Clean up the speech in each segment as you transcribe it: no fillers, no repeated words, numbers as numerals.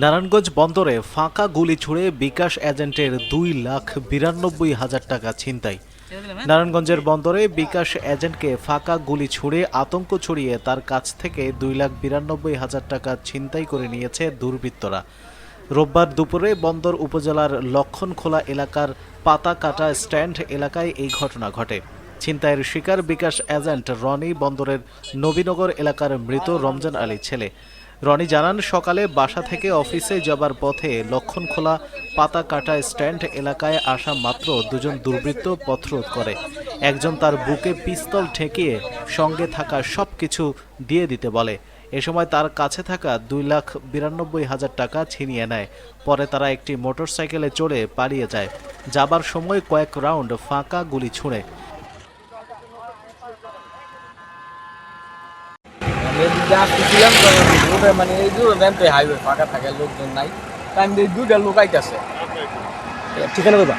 নারায়ণগঞ্জ বন্দরে ফাঁকা গুলি ছুড়ে বিকাশ এজেন্টের 2,92,000 টাকা ছিনতাই। নারায়ণগঞ্জের বন্দরে বিকাশ এজেন্টকে ফাঁকা গুলি ছুড়ে আতঙ্ক ছড়িয়ে তার কাছ থেকে 2,92,000 টাকা ছিনতাই করে নিয়েছে দুর্বৃত্তরা। রোববার দুপুরে বন্দর উপজেলার লক্ষণখোলা এলাকার পাতাকাটা স্ট্যান্ড এলাকায় এই ঘটনা ঘটে। ছিনতাইয়ের শিকার বিকাশ এজেন্ট রনি বন্দরের নবীনগর এলাকার মৃত রমজান আলী ছেলে। রনি জানান, সকালে বাসা থেকে অফিসে যাবার পথে লক্ষণখোলা পাতাকাটা স্ট্যান্ড এলাকায় আসা মাত্র দুজন দুর্বৃত্ত পথরোধ করে। একজন তার বুকে পিস্তল ঠেকিয়ে সঙ্গে থাকা সবকিছু দিয়ে দিতে বলে। এ সময় তার কাছে থাকা 2,92,000 টাকা ছিনিয়ে নেয়। পরে তারা একটি মোটরসাইকেলে চড়ে পালিয়ে যায়। যাবার সময় কয়েক রাউন্ড ফাঁকা গুলি ছুঁড়ে আসতেছিলাম তো মানে এই দূরে হাইওয়ে ফাঁকা থাকে, লোকজন নাই। টাইম দিয়ে দুইটা লোক আইতেছে, ঠিকানা কোথা?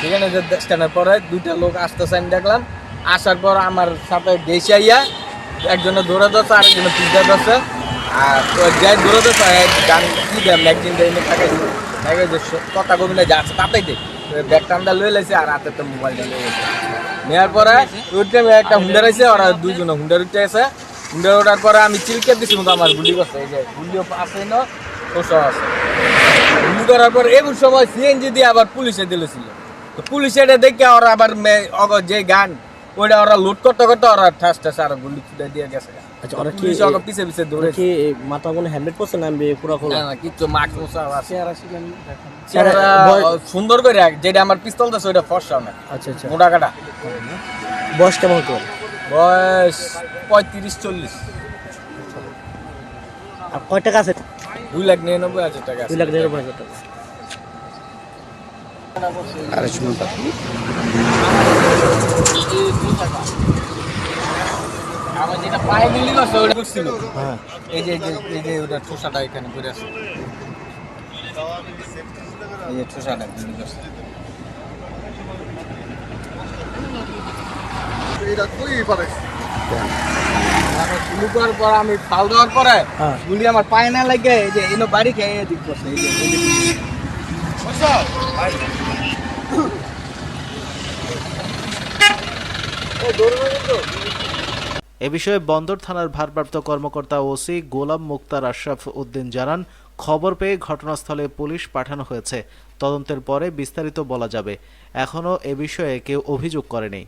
ঠিকানা স্ট্যান্ডের পরে দুইটা লোক আসতেছে। আমি দেখলাম আসার পর আমার সাথে দেশে আইয়া একজনে দৌড়ে ধরছে, আরেকজনে পিজা ধরছে। আর যাই দৌড়ে ধরছে গান কি দেন একদিন থাকে কথা কবি যাচ্ছে তাতেই দেখ ব্যাগ টান্ডা লয়ে লাইছে আর হাতে তো মোবাইলটা লয়ে গেছে। নেওয়ার পরে ওইটা একটা হুন্ডার আছে, ওরা দুইজনে হুন্ডার উঠে আছে। হুন্ডার ওঠার পরে আমি চিলকে দিছি, মতো আমার গুলি করছে। এই যে গুলিও আছে না, ওসব আছে। গুলি করার পর এমন সময় সিএনজি দিয়ে আবার পুলিশে দিলেছিল। তো পুলিশ এটা দেখে ওরা আবার যে গান ওইটা ওরা লুট করতে করতে ওরা ঠাস ঠাস আর গুলি দিয়ে গেছে। আচ্ছা, ওরা কি পিছে পিছে দৌড়ে কি মাথা কোনো হেলমেট পরছে না পুরো খোলা? না কিছু মাস্ক মোসা আছে। সুন্দর করে যেটা আমার পিস্তল আছে ওইটা ফর্সা না। আচ্ছা আচ্ছা, মোটা কাটা। বয়স কেমন তো? বয়স 35-40। আর কয় টাকা আছে? 2,99,000 টাকা। 2,99,000 টাকা। আমার যেটা পায়ে গুলি করছে ওটা করছিল। হ্যাঁ, এই যে ওটা ঠোসাটা এখানে করে আছে, এই যে ঠোসাটা গুলি করছে। গুলি করার পর আমি ফাল দেওয়ার পরে গুলি আমার পায়ে না লাগে এই যে এনে বাড়ি খেয়ে দিক করছে। এই যে এ বিষয়ে বন্দর থানার ভারপ্রাপ্ত কর্মকর্তা ওসি গোলাম মুক্তার আশরাফ উদ্দিন জানান, খবর পেয়ে ঘটনাস্থলে পুলিশ পাঠানো হয়েছে। তদন্তের পরে বিস্তারিত বলা যাবে। এখনও এ বিষয়ে কেউ অভিযোগ করেনি।